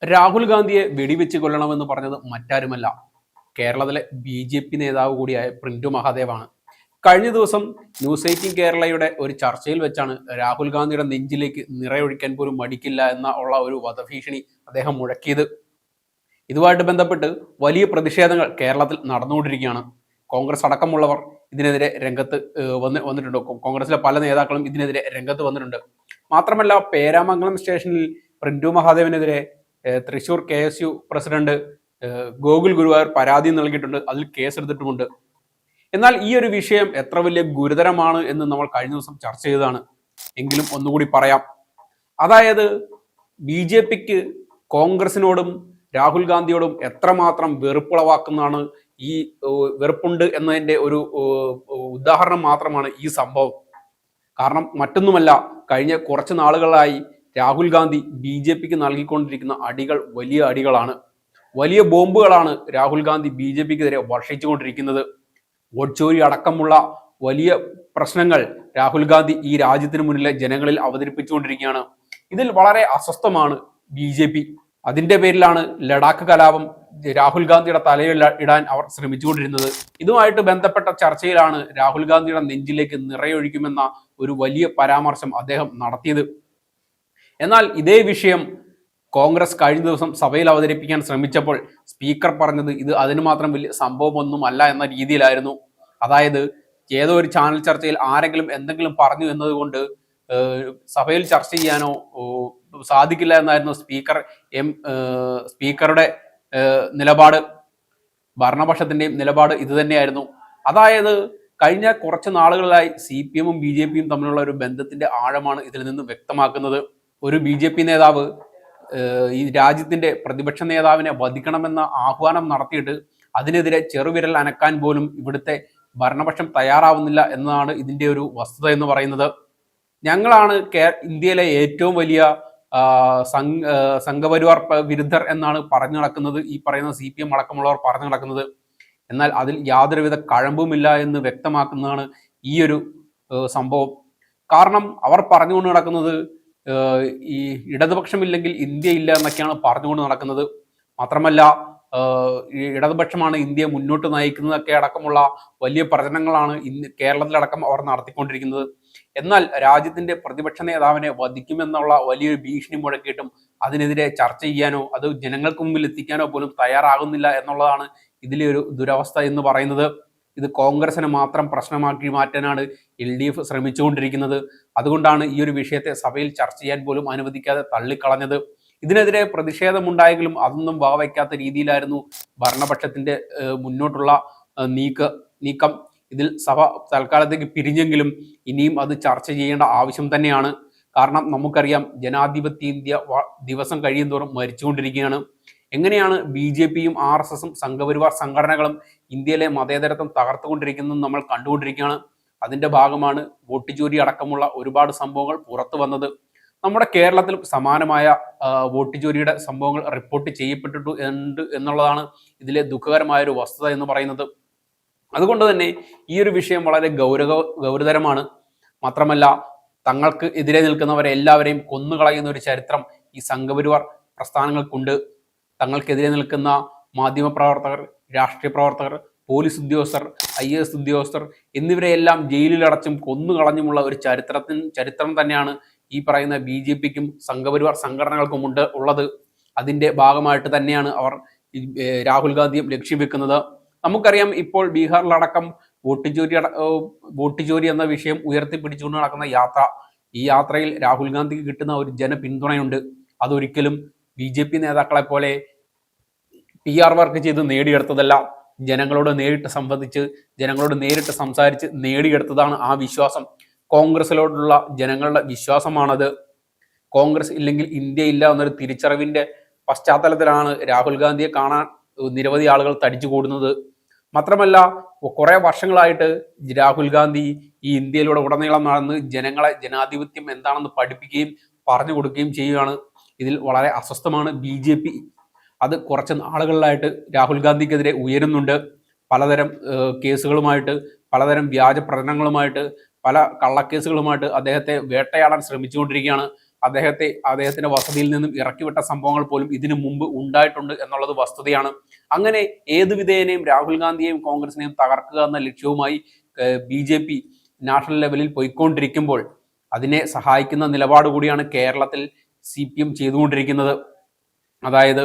രാഹുൽ ഗാന്ധിയെ വെടിവെച്ച് കൊല്ലണമെന്ന് പറഞ്ഞത് മറ്റാരുമല്ല, കേരളത്തിലെ BJP നേതാവ് കൂടിയായ പ്രിന്റു മഹാദേവാണ്. കഴിഞ്ഞ ദിവസം ന്യൂസ് 18 കേരളയുടെ ഒരു ചർച്ചയിൽ വെച്ചാണ് രാഹുൽ ഗാന്ധിയുടെ നെഞ്ചിലേക്ക് നിറയൊഴിക്കാൻ പോലും മടിക്കില്ല ഉള്ള ഒരു വധഭീഷണി അദ്ദേഹം മുഴക്കിയത്. ഇതുമായിട്ട് ബന്ധപ്പെട്ട് വലിയ പ്രതിഷേധങ്ങൾ കേരളത്തിൽ നടന്നുകൊണ്ടിരിക്കുകയാണ്. കോൺഗ്രസ് അടക്കമുള്ളവർ ഇതിനെതിരെ രംഗത്ത് വന്നിട്ടുണ്ട്. കോൺഗ്രസിലെ പല നേതാക്കളും ഇതിനെതിരെ രംഗത്ത് വന്നിട്ടുണ്ട്. മാത്രമല്ല, പേരാമംഗലം സ്റ്റേഷനിൽ പ്രിന്റു മഹാദേവനെതിരെ തൃശൂർ KSU പ്രസിഡന്റ് ഗോകുൽ ഗുരുവായൂർ പരാതി നൽകിയിട്ടുണ്ട്. അതിൽ കേസെടുത്തിട്ടുമുണ്ട്. എന്നാൽ ഈ ഒരു വിഷയം എത്ര വലിയ ഗുരുതരമാണ് എന്ന് നമ്മൾ കഴിഞ്ഞ ദിവസം ചർച്ച ചെയ്തതാണ്. എങ്കിലും ഒന്നുകൂടി പറയാം. അതായത് BJPക്ക് കോൺഗ്രസിനോടും രാഹുൽ ഗാന്ധിയോടും എത്രമാത്രം വെറുപ്പുളവാക്കുന്നതാണ് ഈ വെറുപ്പുണ്ട് എന്നതിൻ്റെ ഒരു ഉദാഹരണം മാത്രമാണ് ഈ സംഭവം. കാരണം മറ്റൊന്നുമല്ല, കഴിഞ്ഞ കുറച്ച് നാളുകളായി രാഹുൽ ഗാന്ധി BJPക്ക് നൽകിക്കൊണ്ടിരിക്കുന്ന അടികൾ വലിയ അടികളാണ്. വലിയ ബോംബുകളാണ് രാഹുൽ ഗാന്ധി BJPക്കെതിരെ വർഷിച്ചുകൊണ്ടിരിക്കുന്നത്. വോട്ട് ചോരി അടക്കമുള്ള വലിയ പ്രശ്നങ്ങൾ രാഹുൽ ഗാന്ധി ഈ രാജ്യത്തിന് മുന്നിലെ ജനങ്ങളിൽ അവതരിപ്പിച്ചുകൊണ്ടിരിക്കുകയാണ്. ഇതിൽ വളരെ അസ്വസ്ഥമാണ് BJP. അതിന്റെ പേരിലാണ് ലഡാക്ക് കലാപം രാഹുൽ ഗാന്ധിയുടെ തലയിൽ ഇടാൻ അവർ ശ്രമിച്ചുകൊണ്ടിരുന്നത്. ഇതുമായിട്ട് ബന്ധപ്പെട്ട ചർച്ചയിലാണ് രാഹുൽ ഗാന്ധിയുടെ നെഞ്ചിലേക്ക് നിറയൊഴിക്കുമെന്ന ഒരു വലിയ പരാമർശം അദ്ദേഹം നടത്തിയത്. എന്നാൽ ഇതേ വിഷയം കോൺഗ്രസ് കഴിഞ്ഞ ദിവസം സഭയിൽ അവതരിപ്പിക്കാൻ ശ്രമിച്ചപ്പോൾ സ്പീക്കർ പറഞ്ഞത് ഇത് അതിന് മാത്രം വലിയ സംഭവമൊന്നും അല്ല എന്ന രീതിയിലായിരുന്നു. അതായത് ഏതോ ഒരു ചാനൽ ചർച്ചയിൽ ആരെങ്കിലും എന്തെങ്കിലും പറഞ്ഞു എന്നതുകൊണ്ട് സഭയിൽ ചർച്ച ചെയ്യാനോ സാധിക്കില്ല എന്നായിരുന്നു സ്പീക്കറുടെ നിലപാട്. ഭരണപക്ഷത്തിന്റെയും നിലപാട് ഇത് തന്നെയായിരുന്നു. അതായത് കഴിഞ്ഞ കുറച്ച് നാളുകളിലായി CPM-ഉം BJP-യും തമ്മിലുള്ള ഒരു ബന്ധത്തിന്റെ ആഴമാണ് ഇതിൽ നിന്ന് വ്യക്തമാക്കുന്നത്. ഒരു BJP നേതാവ് ഈ രാജ്യത്തിന്റെ പ്രതിപക്ഷ നേതാവിനെ വധിക്കണമെന്ന ആഹ്വാനം നടത്തിയിട്ട് അതിനെതിരെ ചെറുവിരൽ അനക്കാൻ പോലും ഇവിടുത്തെ ഭരണപക്ഷം തയ്യാറാവുന്നില്ല എന്നതാണ് ഇതിന്റെ ഒരു വസ്തുത എന്ന് പറയുന്നത്. ഞങ്ങളാണ് ഇന്ത്യയിലെ ഏറ്റവും വലിയ സംഘപരിവാർ വിരുദ്ധർ എന്നാണ് പറഞ്ഞു നടക്കുന്നത് ഈ പറയുന്ന CPM അടക്കമുള്ളവർ പറഞ്ഞു നടക്കുന്നത്. എന്നാൽ അതിൽ യാതൊരുവിധ കഴമ്പുമില്ല എന്ന് വ്യക്തമാക്കുന്നതാണ് ഈ ഒരു സംഭവം. കാരണം അവർ പറഞ്ഞുകൊണ്ട് നടക്കുന്നത് ഈ ഇടതുപക്ഷമില്ലെങ്കിൽ ഇന്ത്യ ഇല്ല എന്നൊക്കെയാണ് പറഞ്ഞുകൊണ്ട് നടക്കുന്നത്. മാത്രമല്ല, ഇടതുപക്ഷമാണ് ഇന്ത്യയെ മുന്നോട്ട് നയിക്കുന്നതൊക്കെ അടക്കമുള്ള വലിയ പ്രചരണങ്ങളാണ് കേരളത്തിലടക്കം അവർ നടത്തിക്കൊണ്ടിരിക്കുന്നത്. എന്നാൽ രാജ്യത്തിന്റെ പ്രതിപക്ഷ നേതാവിനെ വധിക്കുമെന്നുള്ള വലിയൊരു ഭീഷണി മുഴക്കിയിട്ടും അതിനെതിരെ ചർച്ച ചെയ്യാനോ അത് ജനങ്ങൾക്ക് മുമ്പിൽ എത്തിക്കാനോ പോലും തയ്യാറാകുന്നില്ല എന്നുള്ളതാണ് ഇതിലെ ഒരു ദുരവസ്ഥ എന്ന് പറയുന്നത്. ഇത് കോൺഗ്രസിനെ മാത്രം പ്രശ്നമാക്കി മാറ്റാനാണ് LDF ശ്രമിച്ചുകൊണ്ടിരിക്കുന്നത്. അതുകൊണ്ടാണ് ഈ ഒരു വിഷയത്തെ സഭയിൽ ചർച്ച ചെയ്യാൻ പോലും അനുവദിക്കാതെ തള്ളിക്കളഞ്ഞത്. ഇതിനെതിരെ പ്രതിഷേധമുണ്ടായെങ്കിലും അതൊന്നും വകവയ്ക്കാത്ത രീതിയിലായിരുന്നു ഭരണപക്ഷത്തിന്റെ മുന്നോട്ടുള്ള നീക്കം. ഇതിൽ സഭ തൽക്കാലത്തേക്ക് പിരിഞ്ഞെങ്കിലും ഇനിയും അത് ചർച്ച ചെയ്യേണ്ട ആവശ്യം തന്നെയാണ്. കാരണം നമുക്കറിയാം, ജനാധിപത്യ ഇന്ത്യ ദിവസം കഴിയുന്തോറും മരിച്ചുകൊണ്ടിരിക്കുകയാണ്. എങ്ങനെയാണ് BJP-യും RSS-ഉം സംഘപരിവാർ സംഘടനകളും ഇന്ത്യയിലെ മതേതരത്വം തകർത്തുകൊണ്ടിരിക്കുന്നതെന്ന് നമ്മൾ കണ്ടുകൊണ്ടിരിക്കുകയാണ്. അതിന്റെ ഭാഗമാണ് വോട്ട് ചോരി അടക്കമുള്ള ഒരുപാട് സംഭവങ്ങൾ പുറത്തു വന്നത്. നമ്മുടെ കേരളത്തിലും സമാനമായ വോട്ട് ചോരിയുടെ സംഭവങ്ങൾ റിപ്പോർട്ട് ചെയ്യപ്പെട്ടിട്ടുണ്ട് എന്നുള്ളതാണ് ഇതിലെ ദുഃഖകരമായ ഒരു വസ്തുത എന്ന് പറയുന്നത്. അതുകൊണ്ട് തന്നെ ഈ ഒരു വിഷയം വളരെ ഗൗരവതരമാണ്. മാത്രമല്ല, തങ്ങൾക്ക് എതിരെ നിൽക്കുന്നവരെ എല്ലാവരെയും കൊന്നുകളയുന്ന ഒരു ചരിത്രം ഈ സംഘപരിവാർ പ്രസ്ഥാനങ്ങൾക്കുണ്ട്. തങ്ങൾക്കെതിരെ നിൽക്കുന്ന മാധ്യമപ്രവർത്തകർ, രാഷ്ട്രീയ പ്രവർത്തകർ, പോലീസ് ഉദ്യോഗസ്ഥർ, IAS ഉദ്യോഗസ്ഥർ എന്നിവരെയെല്ലാം ജയിലിലടച്ചും കൊന്നുകളഞ്ഞുമുള്ള ഒരു ചരിത്രം തന്നെയാണ് ഈ പറയുന്ന BJP-ക്കും സംഘപരിവാർ സംഘടനകൾക്കും ഉള്ളത്. അതിന്റെ ഭാഗമായിട്ട് തന്നെയാണ് അവർ രാഹുൽ ഗാന്ധിയും ലക്ഷ്യം വെക്കുന്നത്. നമുക്കറിയാം, ഇപ്പോൾ ബീഹാറിലടക്കം വോട്ട് ചോരി എന്ന വിഷയം ഉയർത്തിപ്പിടിച്ചുകൊണ്ട് നടക്കുന്ന ഈ യാത്രയിൽ രാഹുൽ ഗാന്ധിക്ക് കിട്ടുന്ന ഒരു ജനപിന്തുണയുണ്ട്. അതൊരിക്കലും BJP നേതാക്കളെ പോലെ PR വർക്ക് ചെയ്ത് നേടിയെടുത്തതല്ല. ജനങ്ങളോട് നേരിട്ട് സംവദിച്ച്, ജനങ്ങളോട് നേരിട്ട് സംസാരിച്ച് നേടിയെടുത്തതാണ് ആ വിശ്വാസം. കോൺഗ്രസിലോടുള്ള ജനങ്ങളുടെ വിശ്വാസമാണത്. കോൺഗ്രസ് ഇല്ലെങ്കിൽ ഇന്ത്യ ഇല്ല എന്നൊരു തിരിച്ചറിവിന്റെ പശ്ചാത്തലത്തിലാണ് രാഹുൽ ഗാന്ധിയെ കാണാൻ നിരവധി ആളുകൾ തടിച്ചു കൂടുന്നത്. മാത്രമല്ല, കുറെ വർഷങ്ങളായിട്ട് രാഹുൽ ഗാന്ധി ഈ ഇന്ത്യയിലൂടെ ഉടനീളം നടന്ന് ജനങ്ങളെ ജനാധിപത്യം എന്താണെന്ന് പഠിപ്പിക്കുകയും പറഞ്ഞു കൊടുക്കുകയും ചെയ്യുകയാണ്. ഇതിൽ വളരെ അസ്വസ്ഥമാണ് BJP. അത് കുറച്ച് നാളുകളിലായിട്ട് രാഹുൽ ഗാന്ധിക്കെതിരെ ഉയരുന്നുണ്ട്. പലതരം കേസുകളുമായിട്ട്, പലതരം വ്യാജ പ്രചരണങ്ങളുമായിട്ട്, പല കള്ളക്കേസുകളുമായിട്ട് അദ്ദേഹത്തെ വേട്ടയാടാൻ ശ്രമിച്ചുകൊണ്ടിരിക്കുകയാണ്. അദ്ദേഹത്തിന്റെ വസതിയിൽ നിന്നും ഇറക്കിവിട്ട സംഭവങ്ങൾ പോലും ഇതിനു മുമ്പ് ഉണ്ടായിട്ടുണ്ട് എന്നുള്ളത് വസ്തുതയാണ്. അങ്ങനെ ഏതു വിധേനയും രാഹുൽ ഗാന്ധിയെയും കോൺഗ്രസിനെയും തകർക്കുക എന്ന ലക്ഷ്യവുമായി BJP നാഷണൽ ലെവലിൽ പോയിക്കൊണ്ടിരിക്കുമ്പോൾ അതിനെ സഹായിക്കുന്ന നിലപാട് കൂടിയാണ് കേരളത്തിൽ CPM ചെയ്തുകൊണ്ടിരിക്കുന്നത്. അതായത്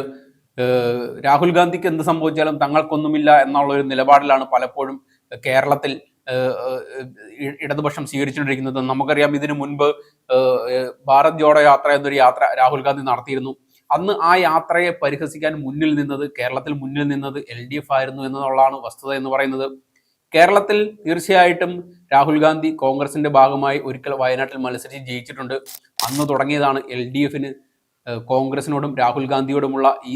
രാഹുൽ ഗാന്ധിക്ക് എന്ത് സംഭവിച്ചാലും തങ്ങൾക്കൊന്നുമില്ല എന്നുള്ള ഒരു നിലപാടിലാണ് പലപ്പോഴും കേരളത്തിൽ ഇടതുപക്ഷം സ്വീകരിച്ചുകൊണ്ടിരിക്കുന്നത്. നമുക്കറിയാം, ഇതിനു മുൻപ് ഭാരത് ജോഡോ യാത്ര എന്നൊരു യാത്ര രാഹുൽ ഗാന്ധി നടത്തിയിരുന്നു. അന്ന് ആ യാത്രയെ പരിഹസിക്കാൻ കേരളത്തിൽ മുന്നിൽ നിന്നത് LDF ആയിരുന്നു എന്നുള്ളതാണ് വസ്തുത എന്ന് പറയുന്നത്. കേരളത്തിൽ തീർച്ചയായിട്ടും രാഹുൽ ഗാന്ധി കോൺഗ്രസിന്റെ ഭാഗമായി ഒരിക്കൽ വയനാട്ടിൽ മത്സരിച്ച് ജയിച്ചിട്ടുണ്ട്. അന്ന് തുടങ്ങിയതാണ് LDFന് കോൺഗ്രസിനോടും രാഹുൽ ഗാന്ധിയോടുമുള്ള ഈ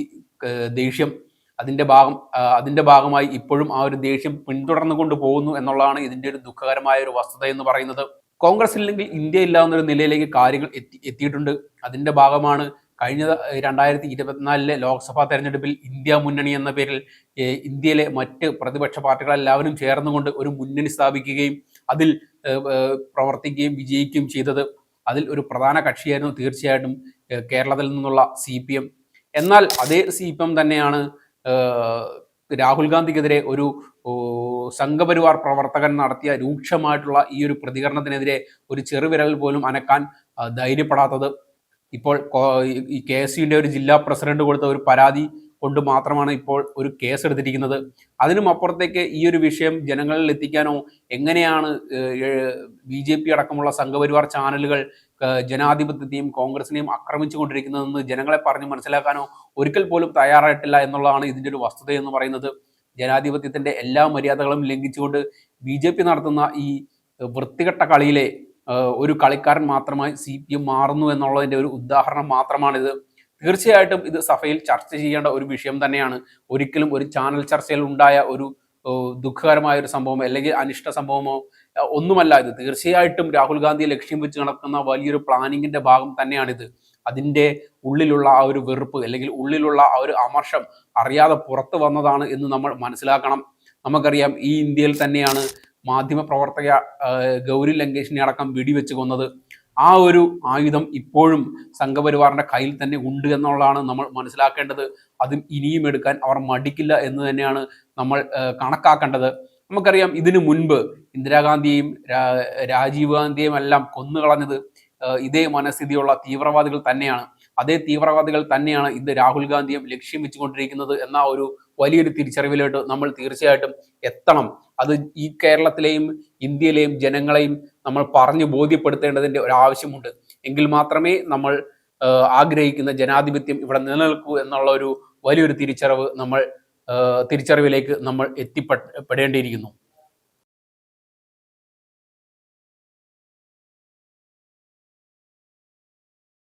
ദേഷ്യം. അതിന്റെ ഭാഗമായി ഇപ്പോഴും ആ ഒരു ദേഷ്യം പിന്തുടർന്നു കൊണ്ട് പോകുന്നു എന്നുള്ളതാണ് ഇതിന്റെ ഒരു ദുഃഖകരമായ ഒരു വസ്തുത എന്ന് പറയുന്നത്. കോൺഗ്രസ് ഇല്ലെങ്കിൽ ഇന്ത്യ ഇല്ല എന്നൊരു നിലയിലേക്ക് കാര്യങ്ങൾ എത്തിയിട്ടുണ്ട്. അതിന്റെ ഭാഗമാണ് കഴിഞ്ഞ 2024 ലോക്സഭാ തെരഞ്ഞെടുപ്പിൽ ഇന്ത്യ മുന്നണി എന്ന പേരിൽ ഇന്ത്യയിലെ മറ്റ് പ്രതിപക്ഷ പാർട്ടികളെല്ലാവരും ചേർന്നുകൊണ്ട് ഒരു മുന്നണി സ്ഥാപിക്കുകയും അതിൽ പ്രവർത്തിക്കുകയും വിജയിക്കുകയും ചെയ്തത്. അതിൽ ഒരു പ്രധാന കക്ഷിയായിരുന്നു തീർച്ചയായിട്ടും കേരളത്തിൽ നിന്നുള്ള CPM. എന്നാൽ അതേ CPM തന്നെയാണ് രാഹുൽ ഗാന്ധിക്കെതിരെ ഒരു സംഘപരിവാർ പ്രവർത്തകൻ നടത്തിയ രൂക്ഷമായിട്ടുള്ള ഈ ഒരു പ്രതികരണത്തിനെതിരെ ഒരു ചെറുവിരൽ പോലും അനക്കാൻ ധൈര്യപ്പെടാത്തത്. ഇപ്പോൾ ഈ KSUവിന്റെ ഒരു ജില്ലാ പ്രസിഡന്റ് കൊടുത്ത ഒരു പരാതി കൊണ്ട് മാത്രമാണ് ഇപ്പോൾ ഒരു കേസ് എടുത്തിരിക്കുന്നത്. അതിനും അപ്പുറത്തേക്ക് ഈ ഒരു വിഷയം ജനങ്ങളിൽ എത്തിക്കാനോ, എങ്ങനെയാണ് BJP അടക്കമുള്ള സംഘപരിവാർ ചാനലുകൾ ജനാധിപത്യത്തെയും കോൺഗ്രസിനെയും ആക്രമിച്ചു കൊണ്ടിരിക്കുന്നതെന്ന് ജനങ്ങളെ പറഞ്ഞ് മനസ്സിലാക്കാനോ ഒരിക്കൽ പോലും തയ്യാറായിട്ടില്ല എന്നുള്ളതാണ് ഇതിൻ്റെ ഒരു വസ്തുത എന്ന് പറയുന്നത്. ജനാധിപത്യത്തിന്റെ എല്ലാ മര്യാദകളും ലംഘിച്ചുകൊണ്ട് BJP നടത്തുന്ന ഈ വൃത്തികെട്ട കളിയിലെ ഒരു കളിക്കാരൻ മാത്രമായി CPM മാറുന്നു എന്നുള്ളതിന്റെ ഒരു ഉദാഹരണം മാത്രമാണിത്. തീർച്ചയായിട്ടും ഇത് സഭയിൽ ചർച്ച ചെയ്യേണ്ട ഒരു വിഷയം തന്നെയാണ്. ഒരിക്കലും ഒരു ചാനൽ ചർച്ചയിൽ ഉണ്ടായ ഒരു ദുഃഖകരമായ ഒരു സംഭവമോ അല്ലെങ്കിൽ അനിഷ്ട സംഭവമോ ഒന്നുമല്ല ഇത്. തീർച്ചയായിട്ടും രാഹുൽ ഗാന്ധിയെ ലക്ഷ്യം വെച്ച് നടക്കുന്ന വലിയൊരു പ്ലാനിങ്ങിന്റെ ഭാഗം തന്നെയാണിത്. അതിൻ്റെ ഉള്ളിലുള്ള ആ ഒരു വെറുപ്പ് അല്ലെങ്കിൽ ഉള്ളിലുള്ള ആ ഒരു അമർഷം അറിയാതെ പുറത്തു വന്നതാണ് എന്ന് നമ്മൾ മനസ്സിലാക്കണം. നമുക്കറിയാം, ഈ ഇന്ത്യയിൽ തന്നെയാണ് മാധ്യമപ്രവർത്തക ഗൗരി ലങ്കേഷിനെ അടക്കം വെടിവെച്ച് കൊന്നത്. ആ ഒരു ആയുധം ഇപ്പോഴും സംഘപരിവാറിന്റെ കയ്യിൽ തന്നെ ഉണ്ട് എന്നുള്ളതാണ് നമ്മൾ മനസ്സിലാക്കേണ്ടത്. അതും ഇനിയും എടുക്കാൻ അവർ മടിക്കില്ല എന്ന് തന്നെയാണ് നമ്മൾ കണക്കാക്കേണ്ടത്. നമുക്കറിയാം, ഇതിനു മുൻപ് ഇന്ദിരാഗാന്ധിയെയും രാജീവ് ഗാന്ധിയെയും എല്ലാം കൊന്നുകളഞ്ഞത് ഇതേ മനസ്ഥിതിയുള്ള തീവ്രവാദികൾ തന്നെയാണ്. അതേ തീവ്രവാദികൾ തന്നെയാണ് ഇന്ന് രാഹുൽ ഗാന്ധിയും ലക്ഷ്യം വെച്ചുകൊണ്ടിരിക്കുന്നത് എന്ന ഒരു വലിയൊരു തിരിച്ചറിവിലോട്ട് നമ്മൾ തീർച്ചയായിട്ടും എത്തണം. അത് ഈ കേരളത്തിലെയും ഇന്ത്യയിലെയും ജനങ്ങളെയും നമ്മൾ പറഞ്ഞു ബോധ്യപ്പെടുത്തേണ്ടതിൻ്റെ ഒരു ആവശ്യമുണ്ട്. എങ്കിൽ മാത്രമേ നമ്മൾ ആഗ്രഹിക്കുന്ന ജനാധിപത്യം ഇവിടെ നിലനിൽക്കൂ എന്നുള്ള ഒരു വലിയൊരു തിരിച്ചറിവിലേക്ക് നമ്മൾ എത്തിപ്പെടേണ്ടിയിരിക്കുന്നു.